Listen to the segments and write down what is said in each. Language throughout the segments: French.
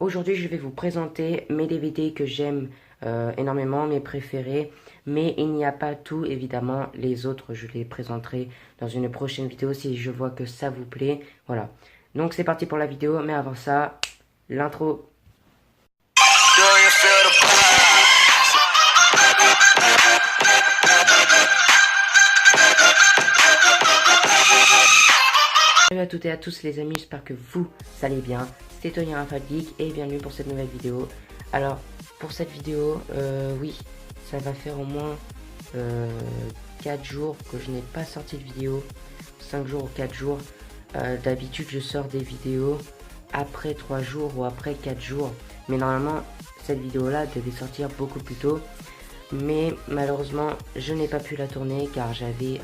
Aujourd'hui, je vais vous présenter mes DVD que j'aime énormément, mes préférés. Mais il n'y a pas tout, évidemment. Les autres, je les présenterai dans une prochaine vidéo si je vois que ça vous plaît. Voilà. Donc c'est parti pour la vidéo. Mais avant ça, l'intro. Salut à toutes et à tous les amis, j'espère que vous allez bien. C'est Tony Geek et bienvenue pour cette nouvelle vidéo. Alors pour cette vidéo, oui, ça va faire au moins 4 jours que je n'ai pas sorti de vidéo. 5 jours ou 4 jours. D'habitude je sors des vidéos après 3 jours ou après 4 jours. Mais normalement cette vidéo là devait sortir beaucoup plus tôt. Mais malheureusement je n'ai pas pu la tourner car j'avais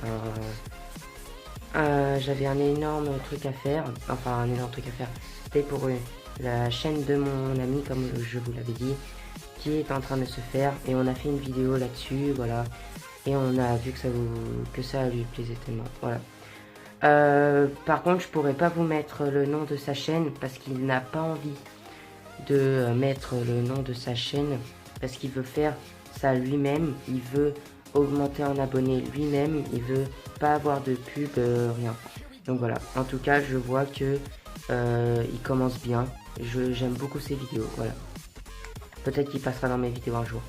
un énorme truc à faire. Enfin un énorme truc à faire. C'était pour la chaîne de mon ami, comme je vous l'avais dit, qui est en train de se faire. Et on a fait une vidéo là-dessus, voilà. Et on a vu que ça lui plaisait tellement, voilà. Par contre, je pourrais pas vous mettre le nom de sa chaîne parce qu'il n'a pas envie de mettre le nom de sa chaîne parce qu'il veut faire ça lui-même. Il veut augmenter en abonnés lui-même. Il veut pas avoir de pub, rien. Donc voilà. En tout cas, je vois que il commence bien. J'aime beaucoup ses vidéos. Voilà. Peut-être qu'il passera dans mes vidéos un jour.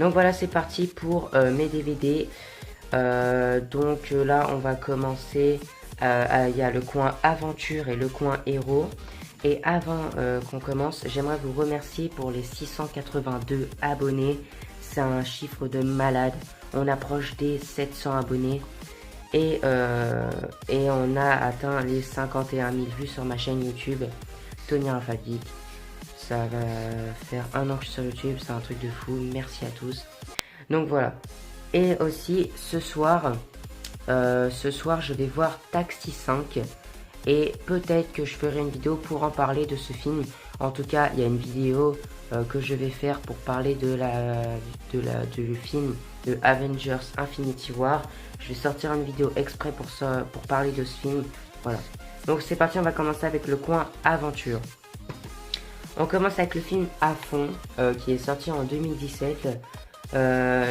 Donc voilà, c'est parti pour mes DVD. Donc là, on va commencer. Il y a le coin aventure et le coin héros. Et avant qu'on commence, j'aimerais vous remercier pour les 682 abonnés. C'est un chiffre de malade. On approche des 700 abonnés. Et on a atteint les 51 000 vues sur ma chaîne YouTube, Tony Geek. Ça va faire un an que je suis sur YouTube, c'est un truc de fou. Merci à tous. Donc voilà. Et aussi, ce soir, je vais voir Taxi 5. Et peut-être que je ferai une vidéo pour en parler de ce film. En tout cas, il y a une vidéo que je vais faire pour parler du film de Avengers Infinity War. Je vais sortir une vidéo exprès pour parler de ce film. Voilà. Donc c'est parti, on va commencer avec le coin aventure. On commence avec le film À fond, qui est sorti en 2017.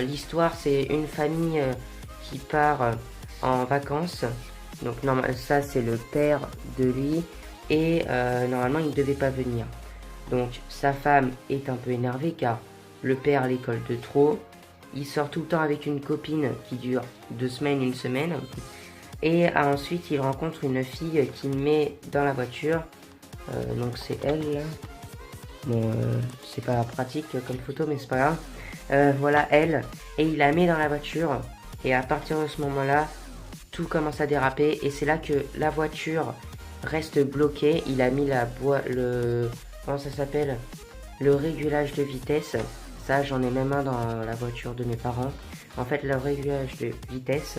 L'histoire, c'est une famille qui part en vacances. Donc ça c'est le père de lui. Et normalement il ne devait pas venir. Donc sa femme est un peu énervée car le père l'école de trop. Il sort tout le temps avec une copine qui dure 2 semaines, 1 semaine. Et ensuite il rencontre une fille qu'il met dans la voiture. Donc c'est elle là. Bon c'est pas pratique comme photo mais c'est pas grave. Voilà elle. Et il la met dans la voiture. Et à partir de ce moment là, tout commence à déraper. Et c'est là que la voiture reste bloquée. Il a mis comment ça s'appelle, le régulage de vitesse. Ça j'en ai même un dans la voiture de mes parents. En fait le régulage de vitesse,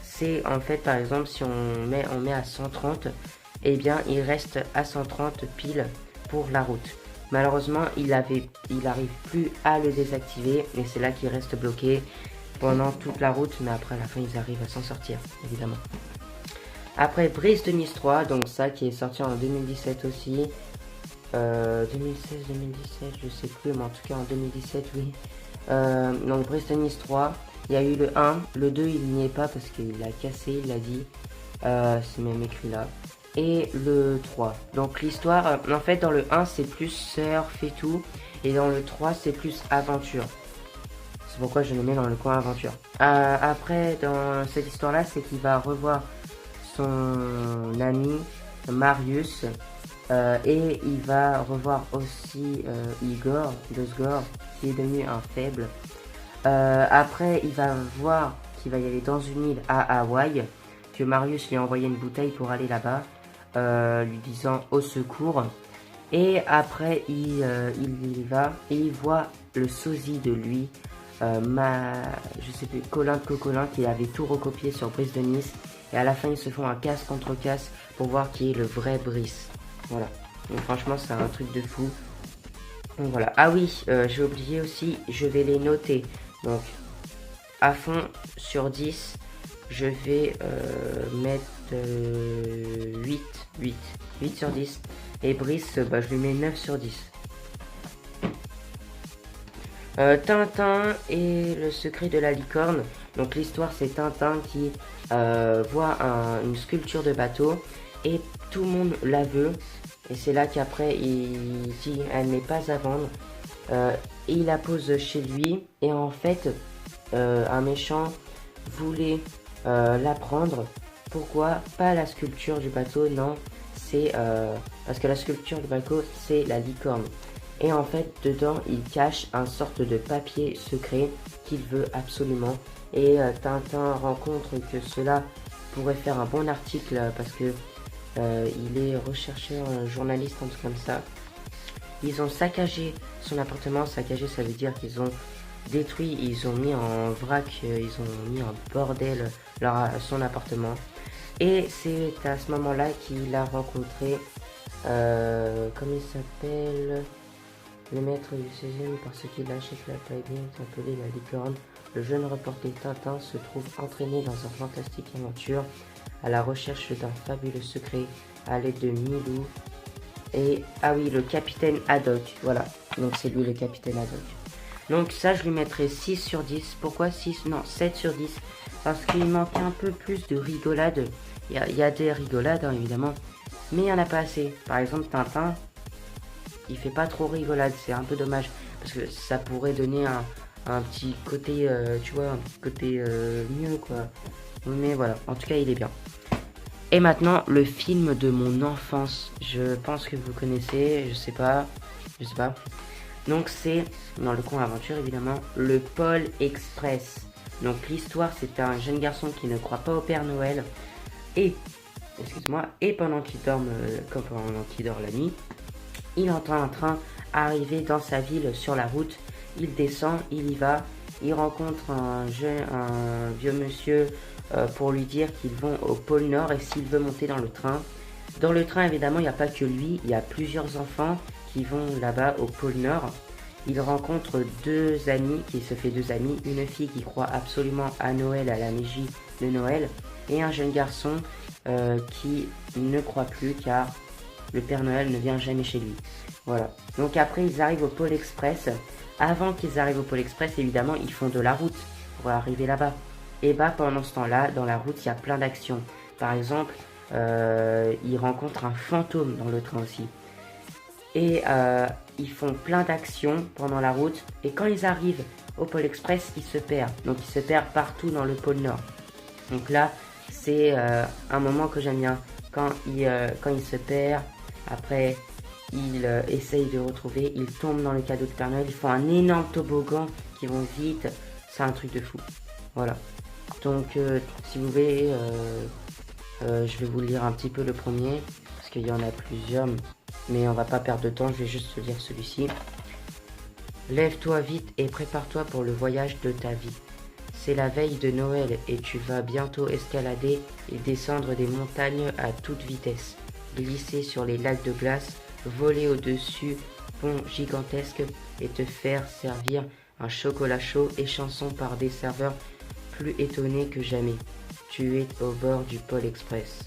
c'est en fait par exemple si on met à 130, et bien il reste à 130 pile pour la route. Malheureusement il arrive plus à le désactiver et c'est là qu'il reste bloqué pendant toute la route, mais après à la fin ils arrivent à s'en sortir évidemment. Après Brise de Nice 3, donc ça qui est sorti en 2017 aussi. 2016, 2017, je sais plus, mais en tout cas en 2017, oui. Donc Brise de Nice 3, il y a eu le 1, le 2 il n'y est pas parce qu'il a cassé, il l'a dit. C'est même écrit là. Et le 3. Donc l'histoire, en fait dans le 1 c'est plus surf et tout. Et dans le 3 c'est plus aventure. C'est pourquoi je le mets dans le coin aventure. Après dans cette histoire là c'est qu'il va revoir son ami Marius. Et il va revoir aussi Igor, qui est devenu un faible. Après, il va voir qu'il va y aller dans une île à Hawaï, que Marius lui a envoyé une bouteille pour aller là-bas, lui disant au secours. Et après, il y va et il voit le sosie de lui, je sais plus, Colin de Cocolin, qui avait tout recopié sur Brise de Nice. Et à la fin, ils se font un casse contre casse pour voir qui est le vrai Brice. Voilà, donc franchement c'est un truc de fou. Donc voilà, ah oui, j'ai oublié aussi, je vais les noter. Donc à fond sur 10, je vais mettre 8 sur 10. Et Brice, je lui mets 9 sur 10. Tintin et le secret de la licorne. Donc l'histoire c'est Tintin qui voit une sculpture de bateau et tout le monde la veut. Et c'est là qu'après il dit elle n'est pas à vendre. Et il la pose chez lui. Et en fait un méchant voulait la prendre. Pourquoi? Pas la sculpture du bateau, non. C'est parce que la sculpture du bateau c'est la licorne. Et en fait, dedans, il cache un sorte de papier secret qu'il veut absolument. Et Tintin rencontre que cela pourrait faire un bon article parce que il est recherché, un journaliste, un truc comme ça. Ils ont saccagé son appartement. Saccagé, ça veut dire qu'ils ont détruit, ils ont mis en vrac, ils ont mis en bordel son appartement. Et c'est à ce moment-là qu'il a rencontré, comment il s'appelle, le maître du 16e, parce qu'il achète la taille bien appelée la licorne. Le jeune reporter Tintin se trouve entraîné dans une fantastique aventure à la recherche d'un fabuleux secret à l'aide de Milou. Et, ah oui, le capitaine Haddock, voilà. Donc c'est lui le capitaine Haddock. Donc ça, je lui mettrai 6 sur 10. Pourquoi 6? Non, 7 sur 10. Parce qu'il manque un peu plus de rigolade. Il y a des rigolades, hein, évidemment. Mais il n'y en a pas assez. Par exemple, Tintin, il fait pas trop rigolade. C'est un peu dommage. Parce que ça pourrait donner un petit côté, tu vois, un petit côté mieux, quoi. Mais voilà, en tout cas, il est bien. Et maintenant, le film de mon enfance. Je pense que vous connaissez, je sais pas. Donc c'est, dans le conte aventure évidemment, le Pôle Express. Donc l'histoire, c'est un jeune garçon qui ne croit pas au Père Noël. Et pendant qu'il dort, la nuit, il entend un train arriver dans sa ville sur la route. Il descend, il y va. Il rencontre un vieux monsieur pour lui dire qu'ils vont au pôle Nord et s'il veut monter dans le train. Dans le train, évidemment, il n'y a pas que lui, il y a plusieurs enfants qui vont là-bas au pôle Nord. Il rencontre deux amis, une fille qui croit absolument à Noël, à la magie de Noël, et un jeune garçon qui ne croit plus car le Père Noël ne vient jamais chez lui. Voilà. Donc après, ils arrivent au Pôle Express. Avant qu'ils arrivent au Pôle Express, évidemment, ils font de la route pour arriver là-bas. Et bah pendant ce temps-là, dans la route, il y a plein d'actions. Par exemple, ils rencontrent un fantôme dans le train aussi. Et ils font plein d'actions pendant la route. Et quand ils arrivent au Pôle Express, ils se perdent. Donc ils se perdent partout dans le pôle Nord. Donc là, c'est un moment que j'aime bien. Quand ils se perdent, après ils essayent de retrouver, ils tombent dans le cadeau de Père Noël. Ils font un énorme toboggan qui vont vite. C'est un truc de fou. Voilà. Donc si vous voulez, je vais vous lire un petit peu le premier. Parce qu'il y en a plusieurs. Mais on va pas perdre de temps, je vais juste lire celui-ci. Lève-toi vite et prépare-toi pour le voyage de ta vie. C'est la veille de Noël et tu vas bientôt escalader et descendre des montagnes à toute vitesse, glisser sur les lacs de glace, voler au-dessus ponts gigantesques et te faire servir un chocolat chaud et chanson par des serveurs plus étonnés que jamais. Tu es au bord du Pôle Express.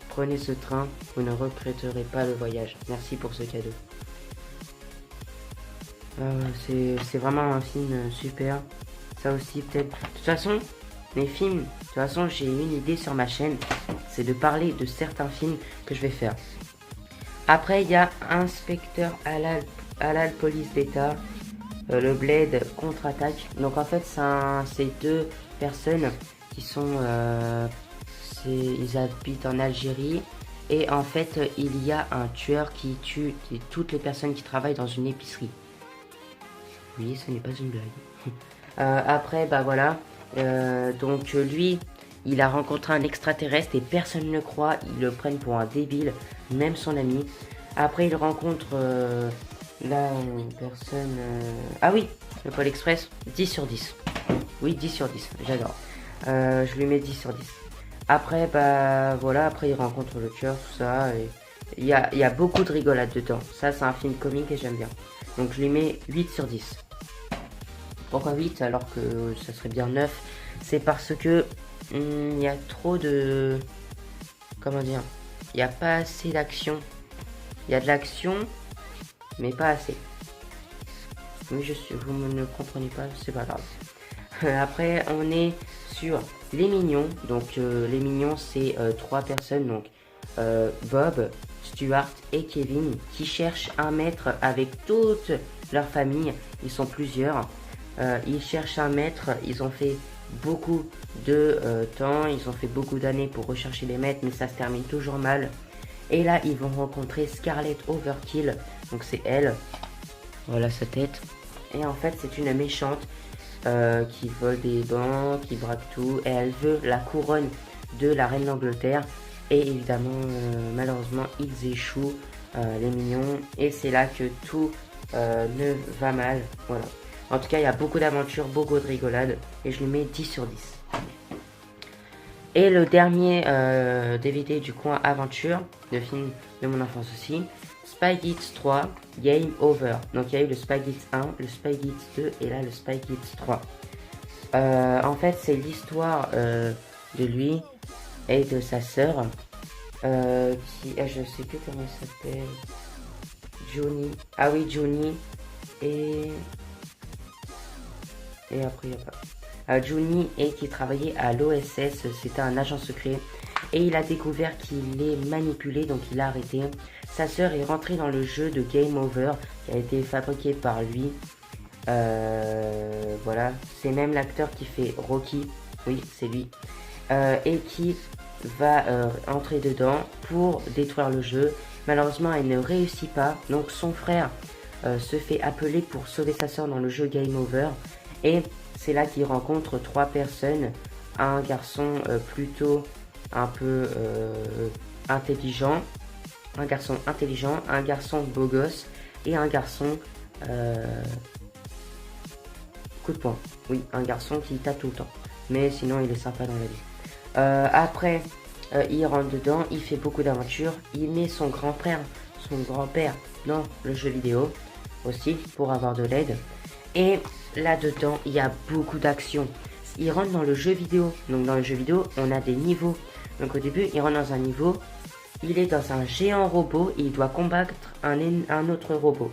Prenez ce train, vous ne regretterez pas le voyage. Merci pour ce cadeau. C'est vraiment un film super. Ça aussi peut-être. De toute façon, mes films, de toute façon j'ai une idée sur ma chaîne. C'est de parler de certains films que je vais faire. Après il y a Inspecteur Halal Police d'État. Le Blade contre-attaque. Donc en fait c'est deux personnes qui sont... ils habitent en Algérie et en fait il y a un tueur qui tue toutes les personnes qui travaillent dans une épicerie. Oui, ce n'est pas une blague. Après bah voilà, donc lui il a rencontré un extraterrestre et personne ne le croit, ils le prennent pour un débile, même son ami. Après il rencontre là une personne, ah oui, le Pôle Express, 10 sur 10. Oui, 10 sur 10, j'adore. Je lui mets 10 sur 10. Après, bah voilà, après il rencontre le tueur, tout ça. Et il y a beaucoup de rigolade dedans. Ça, c'est un film comique et j'aime bien. Donc je lui mets 8 sur 10. Pourquoi 8 alors que ça serait bien 9? C'est parce que il y a trop de... Comment dire? Il n'y a pas assez d'action. Il y a de l'action, mais pas assez. Oui, vous ne comprenez pas, c'est pas grave. Après, on est sur les mignons. Donc, les mignons, c'est 3 personnes. Donc, Bob, Stuart et Kevin qui cherchent un maître avec toute leur famille. Ils sont plusieurs. Ils cherchent un maître. Ils ont fait beaucoup de temps. Ils ont fait beaucoup d'années pour rechercher les maîtres, mais ça se termine toujours mal. Et là, ils vont rencontrer Scarlet Overkill. Donc, c'est elle. Voilà sa tête. Et en fait, c'est une méchante qui vole des banques, qui braque tout. Et elle veut la couronne de la reine d'Angleterre. Et évidemment, malheureusement, ils échouent, les mignons. Et c'est là que tout ne va mal. Voilà. En tout cas, il y a beaucoup d'aventures, beaucoup de rigolades. Et je lui mets 10 sur 10. Et le dernier DVD du coin aventure, de film de mon enfance aussi, Spy Kids 3, Game Over. Donc il y a eu le Spy Kids 1, le Spy Kids 2 et là le Spy Kids 3. En fait, c'est l'histoire de lui et de sa sœur qui, je sais plus comment elle s'appelle, Johnny. Ah oui, Johnny et après il y a pas. Johnny et qui travaillait à l'OSS, c'était un agent secret et il a découvert qu'il est manipulé, donc il a arrêté. Sa sœur est rentrée dans le jeu de Game Over qui a été fabriqué par lui. Voilà, c'est même l'acteur qui fait Rocky, oui c'est lui, et qui va entrer dedans pour détruire le jeu. Malheureusement elle ne réussit pas, donc son frère se fait appeler pour sauver sa sœur dans le jeu Game Over. Et c'est là qu'il rencontre 3 personnes, un garçon plutôt un peu intelligent, un garçon beau gosse et un garçon coup de poing. Oui, un garçon qui tape tout le temps. Mais sinon, il est sympa dans la vie. Après, il rentre dedans, il fait beaucoup d'aventures. Il met son grand-père dans le jeu vidéo aussi pour avoir de l'aide. Et là-dedans, il y a beaucoup d'actions. Il rentre dans le jeu vidéo. Donc dans le jeu vidéo, on a des niveaux. Donc au début, il rentre dans un niveau. Il est dans un géant robot et il doit combattre un autre robot.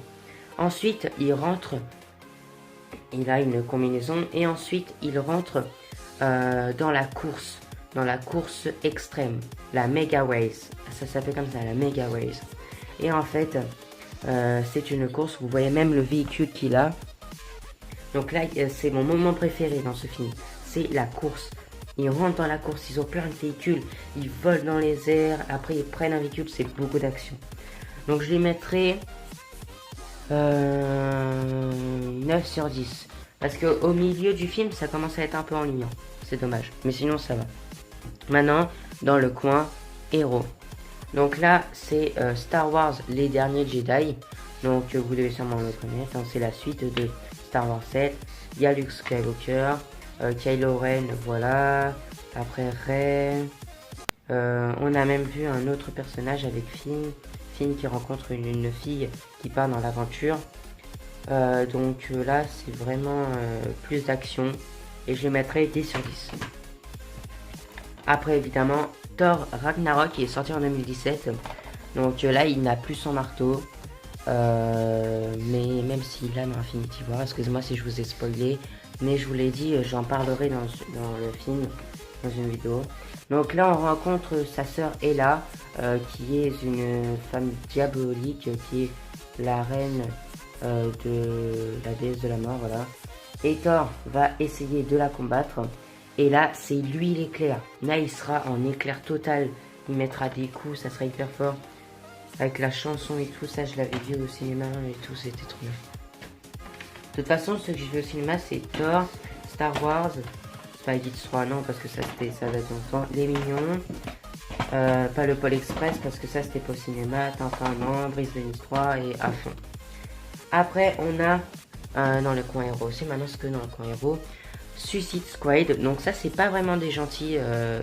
Ensuite, il rentre. Il a une combinaison. Et ensuite, il rentre dans la course extrême. La Mega Race. Ça s'appelle comme ça, la Mega Race. Et en fait, c'est une course. Vous voyez même le véhicule qu'il a. Donc là, c'est mon moment préféré dans ce film. C'est la course. Ils rentrent dans la course, ils ont plein de véhicules. Ils volent dans les airs. Après, ils prennent un véhicule. C'est beaucoup d'action. Donc je les mettrai 9 sur 10. Parce qu'au milieu du film, ça commence à être un peu ennuyant. C'est dommage. Mais sinon, ça va. Maintenant, dans le coin héros. Donc là, c'est Star Wars, les derniers Jedi. Donc vous devez sûrement le connaître. Hein, c'est la suite de Star Wars 7. Il y a Luke Skywalker, Kylo Ren, voilà. Après Rey. On a même vu un autre personnage avec Finn qui rencontre une fille qui part dans l'aventure. Donc là, c'est vraiment plus d'action. Et je le mettrai 10 sur 10. Après, évidemment, Thor Ragnarok qui est sorti en 2017. Donc là, il n'a plus son marteau. Mais même s'il l'a dans Infinity War, excusez-moi si je vous ai spoilé. Mais je vous l'ai dit, j'en parlerai dans le film, dans une vidéo. Donc là, on rencontre sa sœur Ella, qui est une femme diabolique, qui est la reine de la déesse de la mort, voilà. Et Thor va essayer de la combattre. Et là, c'est lui l'éclair. Là, il sera en éclair total. Il mettra des coups, ça sera hyper fort. Avec la chanson et tout, ça, je l'avais vu au cinéma et tout, c'était trop bien. De toute façon, ce que j'ai vu au cinéma, c'est Thor, Star Wars, Spy Kids 3, non, parce que ça date longtemps. Les Mignons, pas le Pôle Express, parce que ça, c'était pas au cinéma. Tintin, non, Brise de Nice 3 et à fond. Après, on a, dans le coin héros aussi, maintenant, ce que dans le coin héros, Suicide Squad. Donc ça, c'est pas vraiment des gentils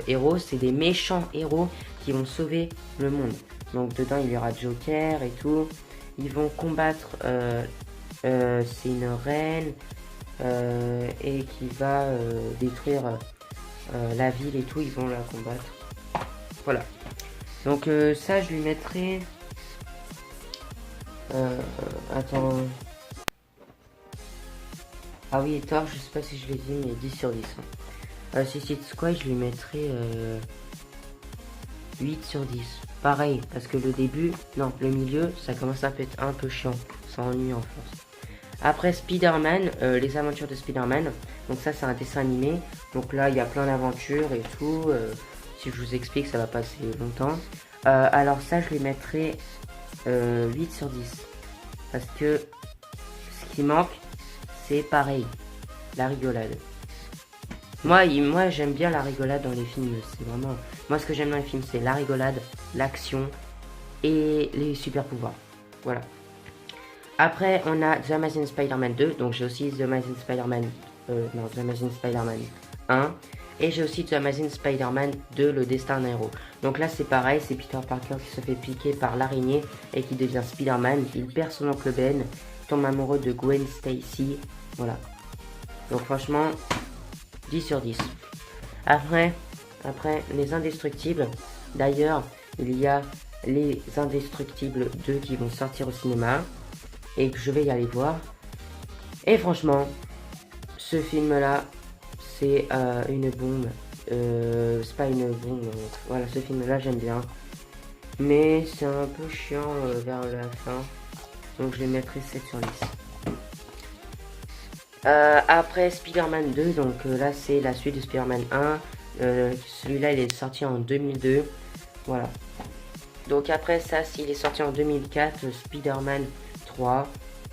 héros, c'est des méchants héros qui vont sauver le monde. Donc dedans, il y aura Joker et tout. Ils vont combattre, c'est une reine et qui va détruire la ville et tout. Ils vont la combattre. Voilà. Donc ça, je lui mettrai... attends... Ah oui, Thor, je sais pas si je l'ai dit, mais 10 sur 10. Suicide Squad, je lui mettrais 8 sur 10. Pareil, parce que le début, non, le milieu, ça commence à être un peu chiant. Ça ennuie en force. Après Spider-Man, les aventures de Spider-Man. Donc ça, c'est un dessin animé. Donc là, il y a plein d'aventures et tout. Si je vous explique, ça va passer longtemps. Alors ça, je lui mettrais 8 sur 10. Parce que ce qui manque, c'est pareil, la rigolade. Moi j'aime bien la rigolade dans les films. C'est vraiment... Moi, ce que j'aime dans les films, c'est la rigolade, l'action et les super pouvoirs. Voilà. Après, on a The Amazing Spider-Man 2. Donc, j'ai aussi The Amazing Spider-Man... The Amazing Spider-Man 1. Et j'ai aussi The Amazing Spider-Man 2, Le Destin d'un héros. Donc là, c'est pareil. C'est Peter Parker qui se fait piquer par l'araignée et qui devient Spider-Man. Il perd son oncle Ben, tombe amoureux de Gwen Stacy. Voilà. Donc, franchement, 10 sur 10. Après, Les Indestructibles. D'ailleurs, il y a Les Indestructibles 2 qui vont sortir au cinéma. Et que je vais y aller voir. Et franchement, ce film-là, c'est une bombe. C'est pas une bombe. Voilà, ce film-là, j'aime bien. Mais c'est un peu chiant vers la fin. Donc je les mettrai 7 sur 10. Après Spider-Man 2, donc là c'est la suite de Spider-Man 1. Celui-là il est sorti en 2002. Voilà. Donc après ça, s'il est sorti en 2004, Spider-Man 3,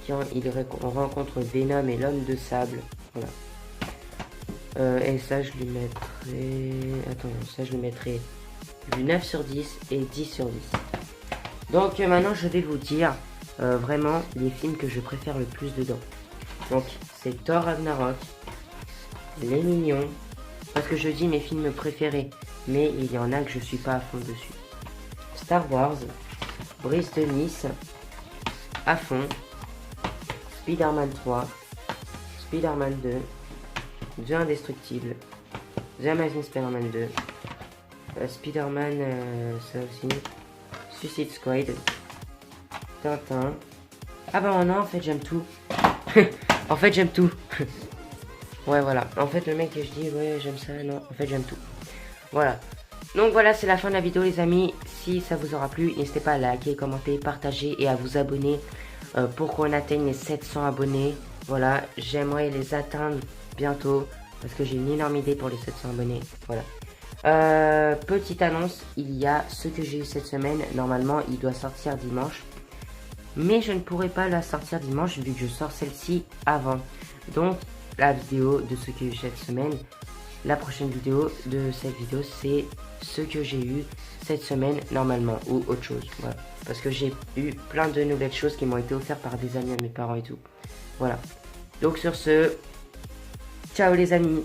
on rencontre Venom et l'homme de sable. Voilà. Et ça je lui mettrai... Attends, ça je lui mettrai du 9 sur 10 et 10 sur 10. Donc maintenant je vais vous dire vraiment les films que je préfère le plus dedans. Donc c'est Thor Ragnarok, Les Mignons, parce que je dis mes films préférés, mais il y en a que je suis pas à fond dessus. Star Wars, Brise de Nice, à fond, Spider-Man 3, Spider-Man 2, The Indestructible, The Amazing Spider-Man 2, Spider-Man, ça aussi, Suicide Squad, Tintin. Ah bah non, en fait j'aime tout. En fait j'aime tout. Ouais voilà. En fait le mec je dis ouais j'aime ça, non. En fait j'aime tout. Voilà. Donc voilà, c'est la fin de la vidéo les amis. Si ça vous aura plu, n'hésitez pas à liker, commenter, partager et à vous abonner pour qu'on atteigne les 700 abonnés. Voilà, j'aimerais les atteindre bientôt parce que j'ai une énorme idée pour les 700 abonnés. Voilà. Petite annonce, il y a ce que j'ai eu cette semaine. Normalement, il doit sortir dimanche. Mais je ne pourrai pas la sortir dimanche vu que je sors celle-ci avant. Donc, la vidéo de ce que j'ai eu cette semaine, la prochaine vidéo de cette vidéo, c'est ce que j'ai eu cette semaine normalement ou autre chose. Voilà. Parce que j'ai eu plein de nouvelles choses qui m'ont été offertes par des amis à mes parents et tout. Voilà. Donc sur ce, ciao les amis.